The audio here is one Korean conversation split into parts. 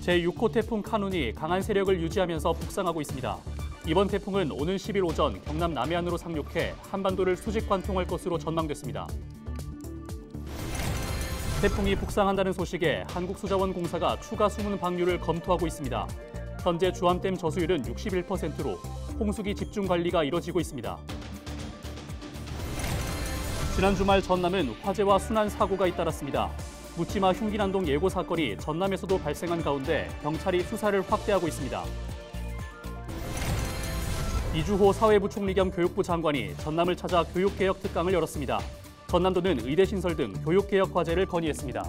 제6호 태풍 카눈이 강한 세력을 유지하면서 북상하고 있습니다. 이번 태풍은 오는 10일 오전 경남 남해안으로 상륙해 한반도를 수직 관통할 것으로 전망됐습니다. 태풍이 북상한다는 소식에 한국수자원공사가 추가 수문 방류를 검토하고 있습니다. 현재 주암댐 저수율은 61%로 홍수기 집중 관리가 이뤄지고 있습니다. 지난 주말 전남은 화재와 순환 사고가 잇따랐습니다. 묻지마 흉기난동 예고 사건이 전남에서도 발생한 가운데 경찰이 수사를 확대하고 있습니다. 이주호 사회부 총리 겸 교육부 장관이 전남을 찾아 교육개혁 특강을 열었습니다. 전남도는 의대 신설 등 교육개혁 과제를 건의했습니다.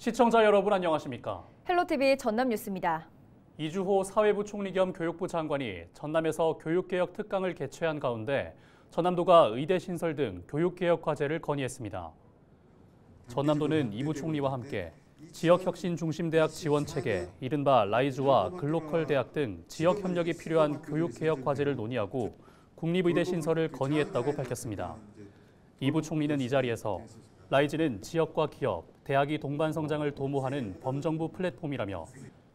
시청자 여러분 안녕하십니까? 헬로티비 전남 뉴스입니다. 이주호 사회부 총리 겸 교육부 장관이 전남에서 교육개혁 특강을 개최한 가운데 전남도가 의대 신설 등 교육개혁 과제를 건의했습니다. 전남도는 이부 총리와 함께 지역혁신 중심 대학 지원 체계, 이른바 라이즈와 글로컬 대학 등 지역 협력이 필요한 교육개혁 과제를 논의하고 국립의대 신설을 건의했다고 밝혔습니다. 이부 총리는 이 자리에서 라이즈는 지역과 기업, 대학이 동반 성장을 도모하는 범정부 플랫폼이라며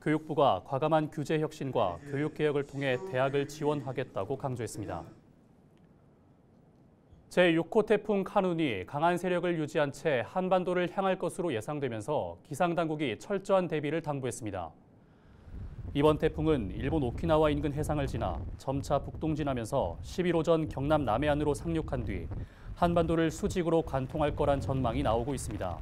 교육부가 과감한 규제 혁신과 교육개혁을 통해 대학을 지원하겠다고 강조했습니다. 제6호 태풍 카눈이 강한 세력을 유지한 채 한반도를 향할 것으로 예상되면서 기상당국이 철저한 대비를 당부했습니다. 이번 태풍은 일본 오키나와 인근 해상을 지나 점차 북동진하면서 10일 오전 경남 남해안으로 상륙한 뒤 한반도를 수직으로 관통할 거란 전망이 나오고 있습니다.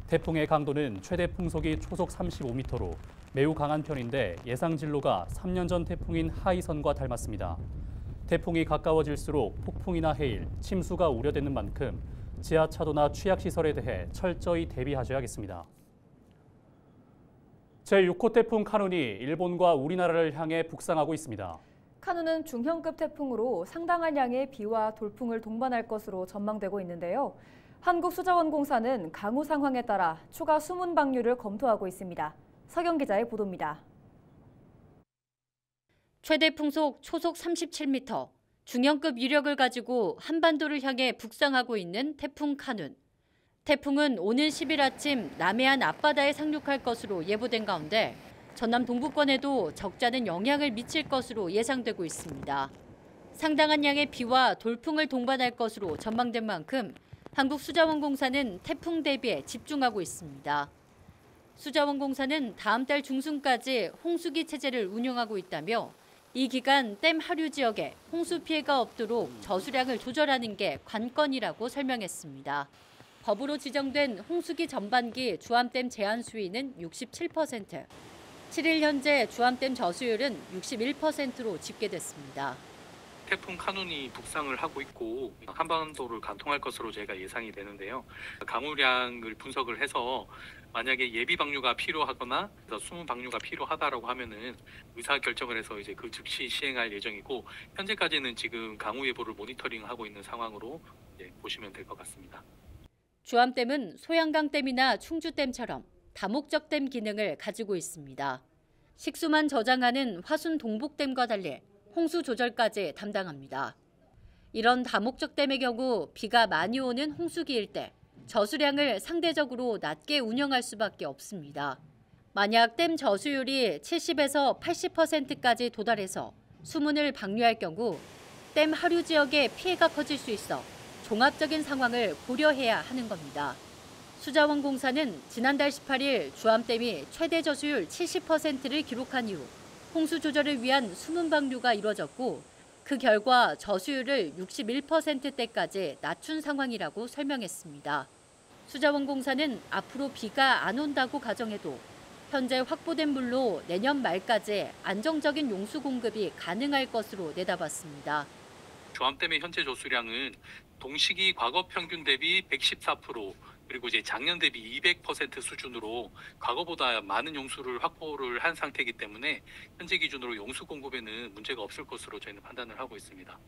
태풍의 강도는 최대 풍속이 초속 35m로 매우 강한 편인데 예상 진로가 3년 전 태풍인 하이선과 닮았습니다. 태풍이 가까워질수록 폭풍이나 해일, 침수가 우려되는 만큼 지하차도나 취약시설에 대해 철저히 대비하셔야겠습니다. 제6호 태풍 카눈이 일본과 우리나라를 향해 북상하고 있습니다. 카눈은 중형급 태풍으로 상당한 양의 비와 돌풍을 동반할 것으로 전망되고 있는데요. 한국수자원공사는 강우 상황에 따라 추가 수문 방류를 검토하고 있습니다. 서경 기자의 보도입니다. 최대 풍속 초속 37m, 중형급 위력을 가지고 한반도를 향해 북상하고 있는 태풍 카눈. 태풍은 오는 10일 아침 남해안 앞바다에 상륙할 것으로 예보된 가운데 전남 동부권에도 적잖은 영향을 미칠 것으로 예상되고 있습니다. 상당한 양의 비와 돌풍을 동반할 것으로 전망된 만큼 한국수자원공사는 태풍 대비에 집중하고 있습니다. 수자원공사는 다음 달 중순까지 홍수기 체제를 운영하고 있다며 이 기간 댐 하류 지역에 홍수 피해가 없도록 저수량을 조절하는 게 관건이라고 설명했습니다. 법으로 지정된 홍수기 전반기 주암댐 제한 수위는 67%, 7일 현재 주암댐 저수율은 61%로 집계됐습니다. 태풍 카눈이 북상을 하고 있고 한반도를 관통할 것으로 저희가 예상이 되는데요. 강우량을 분석을 해서 만약에 예비 방류가 필요하거나 수문 방류가 필요하다라고 하면은 의사 결정을 해서 이제 그 즉시 시행할 예정이고 현재까지는 지금 강우 예보를 모니터링하고 있는 상황으로 보시면 될 것 같습니다. 주암댐은 소양강댐이나 충주댐처럼 다목적 댐 기능을 가지고 있습니다. 식수만 저장하는 화순 동복댐과 달리 홍수 조절까지 담당합니다. 이런 다목적 댐의 경우 비가 많이 오는 홍수기일 때 저수량을 상대적으로 낮게 운영할 수밖에 없습니다. 만약 댐 저수율이 70에서 80%까지 도달해서 수문을 방류할 경우 댐 하류 지역에 피해가 커질 수 있어 종합적인 상황을 고려해야 하는 겁니다. 수자원공사는 지난달 18일 주암댐이 최대 저수율 70%를 기록한 이후 홍수 조절을 위한 수문 방류가 이뤄졌고 그 결과 저수율을 61%대까지 낮춘 상황이라고 설명했습니다. 수자원공사는 앞으로 비가 안 온다고 가정해도 현재 확보된 물로 내년 말까지 안정적인 용수 공급이 가능할 것으로 내다봤습니다. 주암댐의 현재 조수량은 동시기 과거 평균 대비 114%, 그리고 이제 작년 대비 200% 수준으로 과거보다 많은 용수를 확보를 한 상태이기 때문에 현재 기준으로 용수 공급에는 문제가 없을 것으로 저희는 판단을 하고 있습니다.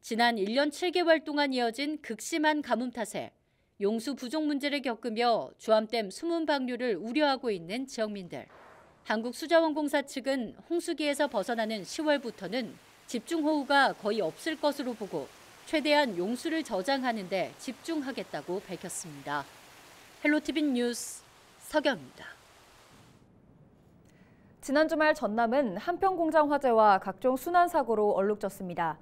지난 1년 7개월 동안 이어진 극심한 가뭄 탓에 용수 부족 문제를 겪으며 주암댐 수문 방류를 우려하고 있는 지역민들. 한국수자원공사 측은 홍수기에서 벗어나는 10월부터는 집중호우가 거의 없을 것으로 보고 최대한 용수를 저장하는 데 집중하겠다고 밝혔습니다. 헬로티비 뉴스 서경입니다. 지난 주말 전남은 한평공장 화재와 각종 순환사고로 얼룩졌습니다.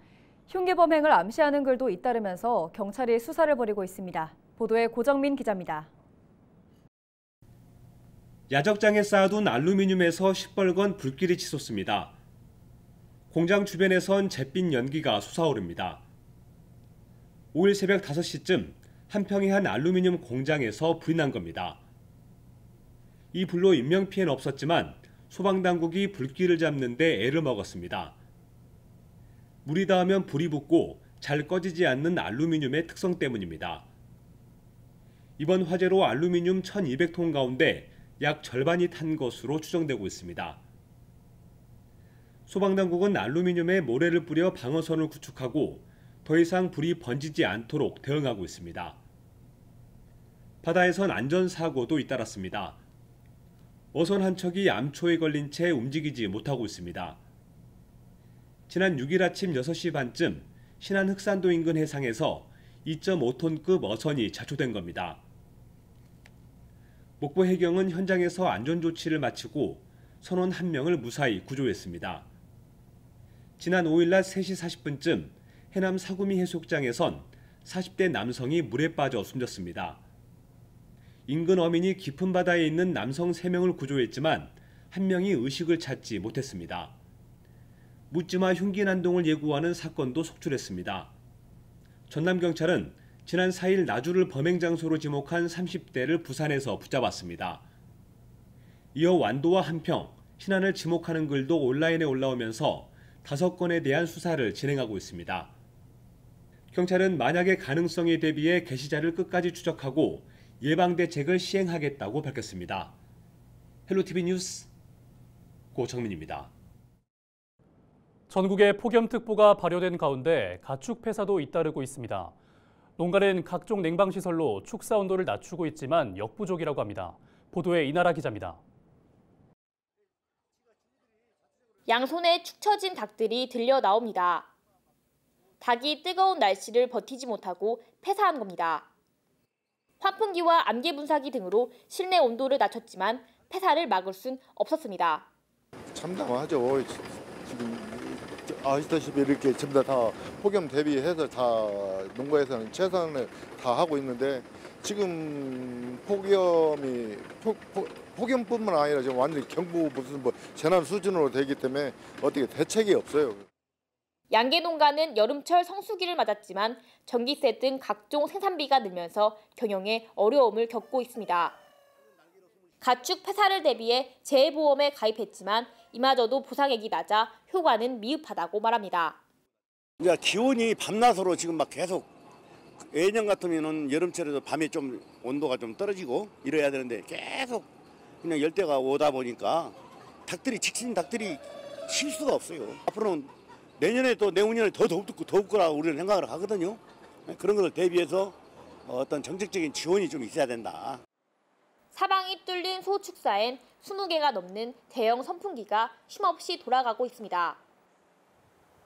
흉기 범행을 암시하는 글도 잇따르면서 경찰이 수사를 벌이고 있습니다. 보도에 고정민 기자입니다. 야적장에 쌓아둔 알루미늄에서 시뻘건 불길이 치솟습니다. 공장 주변에선 잿빛 연기가 솟아오릅니다. 5일 새벽 5시쯤 한평의 한 알루미늄 공장에서 불이 난 겁니다. 이 불로 인명피해는 없었지만 소방당국이 불길을 잡는 데 애를 먹었습니다. 물이 닿으면 불이 붙고 잘 꺼지지 않는 알루미늄의 특성 때문입니다. 이번 화재로 알루미늄 1,200톤 가운데 약 절반이 탄 것으로 추정되고 있습니다. 소방당국은 알루미늄에 모래를 뿌려 방어선을 구축하고 더 이상 불이 번지지 않도록 대응하고 있습니다. 바다에선 안전사고도 잇따랐습니다. 어선 한 척이 암초에 걸린 채 움직이지 못하고 있습니다. 지난 6일 아침 6시 반쯤 신안 흑산도 인근 해상에서 2.5톤급 어선이 자초된 겁니다. 목포 해경은 현장에서 안전조치를 마치고 선원 1명을 무사히 구조했습니다. 지난 5일 낮 3시 40분쯤 해남 사구미 해수욕장에선 40대 남성이 물에 빠져 숨졌습니다. 인근 어민이 깊은 바다에 있는 남성 3명을 구조했지만 1명이 의식을 찾지 못했습니다. 묻지마 흉기 난동을 예고하는 사건도 속출했습니다. 전남경찰은 지난 4일 나주를 범행 장소로 지목한 30대를 부산에서 붙잡았습니다. 이어 완도와 한평, 신안을 지목하는 글도 온라인에 올라오면서 5건에 대한 수사를 진행하고 있습니다. 경찰은 만약의 가능성에 대비해 게시자를 끝까지 추적하고 예방 대책을 시행하겠다고 밝혔습니다. 헬로티비 뉴스 고정민입니다. 전국에 폭염특보가 발효된 가운데 가축 폐사도 잇따르고 있습니다. 농가는 각종 냉방시설로 축사 온도를 낮추고 있지만 역부족이라고 합니다. 보도에 이나라 기자입니다. 양손에 축 처진 닭들이 들려 나옵니다. 닭이 뜨거운 날씨를 버티지 못하고 폐사한 겁니다. 환풍기와 안개 분사기 등으로 실내 온도를 낮췄지만 폐사를 막을 순 없었습니다. 참담하죠. 지금 아시다시피 이렇게 전부 다 폭염 대비해서 다 농가에서는 최선을 다 하고 있는데 지금 폭염뿐만 아니라 지금 완전히 경보 무슨 재난 수준으로 되기 때문에 어떻게 대책이 없어요. 양계 농가는 여름철 성수기를 맞았지만 전기세 등 각종 생산비가 늘면서 경영에 어려움을 겪고 있습니다. 가축 폐사를 대비해 재해보험에 가입했지만 이마저도 보상액이 낮아 효과는 미흡하다고 말합니다. 이제 기온이 밤낮으로 지금 막 계속 예년 같으면은 여름철에도 밤에 좀 온도가 좀 떨어지고 이래야 되는데 계속 그냥 열대가 오다 보니까 닭들이 지친 닭들이 쉴 수가 없어요. 앞으로는 내년에 또 내후년에 더 더울 거라고 우리는 생각을 하거든요. 그런 것을 대비해서 어떤 정책적인 지원이 좀 있어야 된다. 사방이 뚫린 소축사엔 20개가 넘는 대형 선풍기가 쉼없이 돌아가고 있습니다.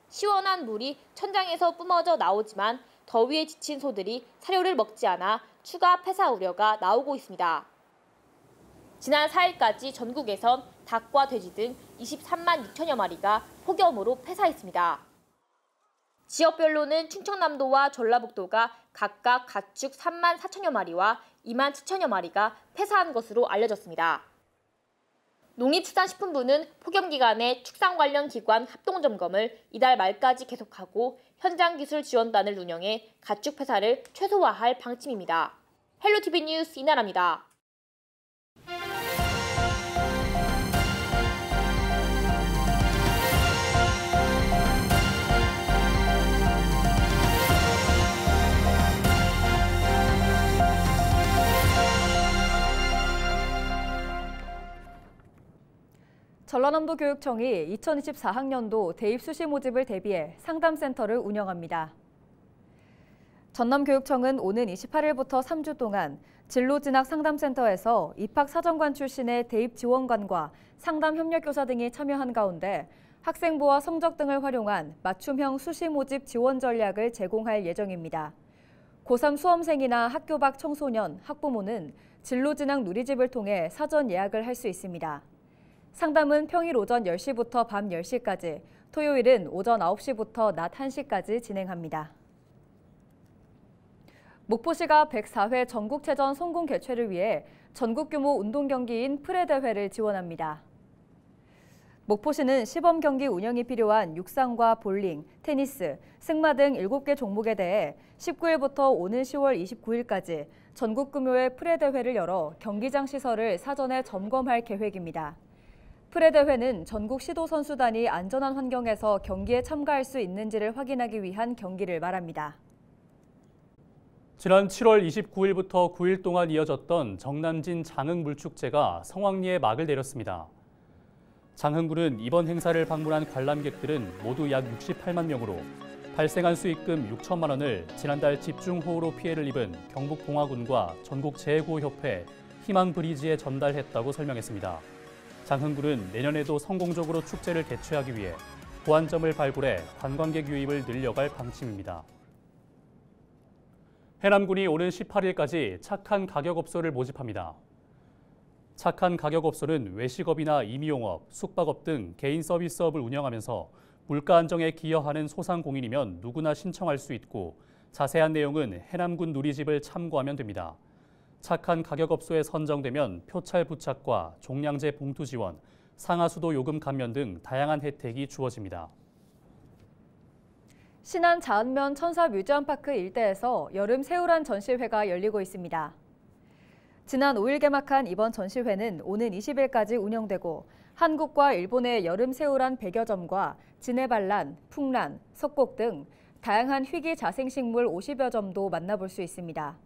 시원한 물이 천장에서 뿜어져 나오지만 더위에 지친 소들이 사료를 먹지 않아 추가 폐사 우려가 나오고 있습니다. 지난 4일까지 전국에선 닭과 돼지 등 23만 6천여 마리가 폭염으로 폐사했습니다. 지역별로는 충청남도와 전라북도가 각각 가축 3만 4천여 마리와 2만 7천여 마리가 폐사한 것으로 알려졌습니다. 농림축산식품부는 폭염 기간에 축산 관련 기관 합동점검을 이달 말까지 계속하고 현장기술 지원단을 운영해 가축 폐사를 최소화할 방침입니다. 헬로티비 뉴스 이나라입니다. 전라남도 교육청이 2024학년도 대입 수시 모집을 대비해 상담센터를 운영합니다. 전남교육청은 오는 28일부터 3주 동안 진로진학상담센터에서 입학사정관 출신의 대입지원관과 상담협력교사 등이 참여한 가운데 학생부와 성적 등을 활용한 맞춤형 수시 모집 지원 전략을 제공할 예정입니다. 고3 수험생이나 학교 밖 청소년, 학부모는 진로진학 누리집을 통해 사전 예약을 할 수 있습니다. 상담은 평일 오전 10시부터 밤 10시까지, 토요일은 오전 9시부터 낮 1시까지 진행합니다. 목포시가 104회 전국체전 성공 개최를 위해 전국 규모 운동 경기인 프레대회를 지원합니다. 목포시는 시범 경기 운영이 필요한 육상과 볼링, 테니스, 승마 등 7개 종목에 대해 19일부터 오는 10월 29일까지 전국 규모의 프레대회를 열어 경기장 시설을 사전에 점검할 계획입니다. 프레대회는 전국 시도 선수단이 안전한 환경에서 경기에 참가할 수 있는지를 확인하기 위한 경기를 말합니다. 지난 7월 29일부터 9일 동안 이어졌던 정남진 장흥물축제가 성황리에 막을 내렸습니다. 장흥군은 이번 행사를 방문한 관람객들은 모두 약 68만 명으로 발생한 수익금 6천만 원을 지난달 집중호우로 피해를 입은 경북봉화군과 전국재해구호협회 희망브리지에 전달했다고 설명했습니다. 장흥군은 내년에도 성공적으로 축제를 개최하기 위해 보완점을 발굴해 관광객 유입을 늘려갈 방침입니다. 해남군이 오는 18일까지 착한 가격업소를 모집합니다. 착한 가격업소는 외식업이나 임의용업, 숙박업 등 개인 서비스업을 운영하면서 물가 안정에 기여하는 소상공인이면 누구나 신청할 수 있고 자세한 내용은 해남군 누리집을 참고하면 됩니다. 착한 가격업소에 선정되면 표찰 부착과 종량제 봉투 지원, 상하수도 요금 감면 등 다양한 혜택이 주어집니다. 신안 자은면 천사뮤지엄파크 일대에서 여름 새우란 전시회가 열리고 있습니다. 지난 5일 개막한 이번 전시회는 오는 20일까지 운영되고 한국과 일본의 여름 새우란 100여 점과 진해반란, 풍란, 석곡 등 다양한 희귀 자생식물 50여 점도 만나볼 수 있습니다.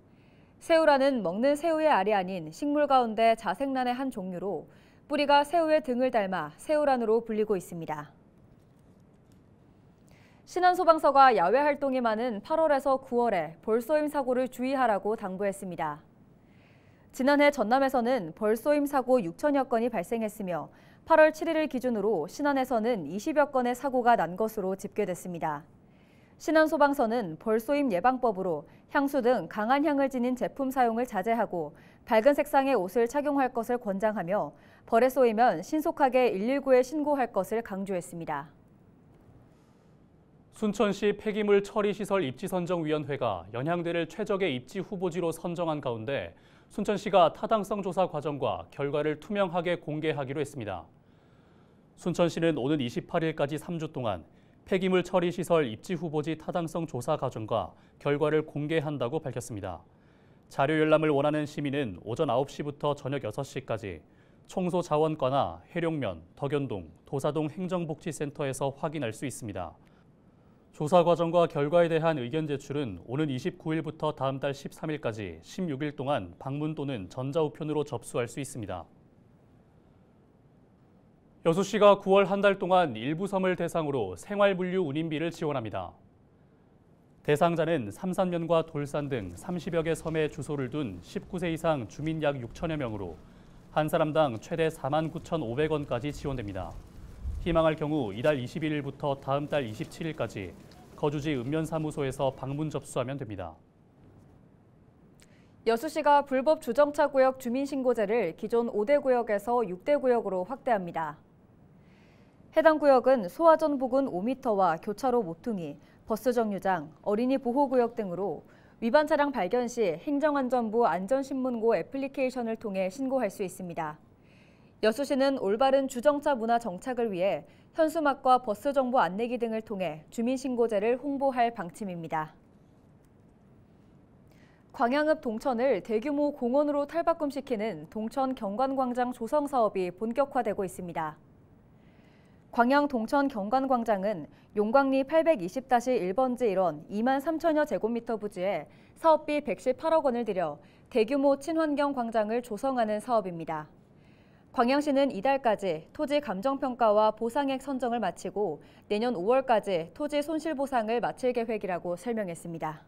새우란은 먹는 새우의 알이 아닌 식물 가운데 자생란의 한 종류로 뿌리가 새우의 등을 닮아 새우란으로 불리고 있습니다. 신안소방서가 야외 활동이 많은 8월에서 9월에 벌쏘임 사고를 주의하라고 당부했습니다. 지난해 전남에서는 벌쏘임 사고 6천여 건이 발생했으며 8월 7일을 기준으로 신안에서는 20여 건의 사고가 난 것으로 집계됐습니다. 신안소방서는 벌쏘임 예방법으로 향수 등 강한 향을 지닌 제품 사용을 자제하고 밝은 색상의 옷을 착용할 것을 권장하며 벌에 쏘이면 신속하게 119에 신고할 것을 강조했습니다. 순천시 폐기물 처리시설 입지선정위원회가 연향대를 최적의 입지 후보지로 선정한 가운데 순천시가 타당성 조사 과정과 결과를 투명하게 공개하기로 했습니다. 순천시는 오는 28일까지 3주 동안 폐기물 처리시설 입지 후보지 타당성 조사 과정과 결과를 공개한다고 밝혔습니다. 자료 열람을 원하는 시민은 오전 9시부터 저녁 6시까지 청소자원과나 해룡면, 덕연동, 도사동 행정복지센터에서 확인할 수 있습니다. 조사 과정과 결과에 대한 의견 제출은 오는 29일부터 다음 달 13일까지 16일 동안 방문 또는 전자우편으로 접수할 수 있습니다. 여수시가 9월 한 달 동안 일부 섬을 대상으로 생활물류 운임비를 지원합니다. 대상자는 삼산면과 돌산 등 30여 개 섬에 주소를 둔 19세 이상 주민 약 6천여 명으로 한 사람당 최대 49,500원까지 지원됩니다. 희망할 경우 이달 21일부터 다음 달 27일까지 거주지 읍면사무소에서 방문 접수하면 됩니다. 여수시가 불법 주정차 구역 주민신고제를 기존 5대 구역에서 6대 구역으로 확대합니다. 해당 구역은 소화전 부근 5m와 교차로 모퉁이, 버스 정류장, 어린이 보호구역 등으로 위반 차량 발견 시 행정안전부 안전신문고 애플리케이션을 통해 신고할 수 있습니다. 여수시는 올바른 주정차 문화 정착을 위해 현수막과 버스 정보 안내기 등을 통해 주민신고제를 홍보할 방침입니다. 광양읍 동천을 대규모 공원으로 탈바꿈시키는 동천 경관광장 조성 사업이 본격화되고 있습니다. 광양 동천 경관광장은 용광리 820-1번지 일원 2만 3천여 제곱미터 부지에 사업비 118억 원을 들여 대규모 친환경 광장을 조성하는 사업입니다. 광양시는 이달까지 토지 감정평가와 보상액 선정을 마치고 내년 5월까지 토지 손실보상을 마칠 계획이라고 설명했습니다.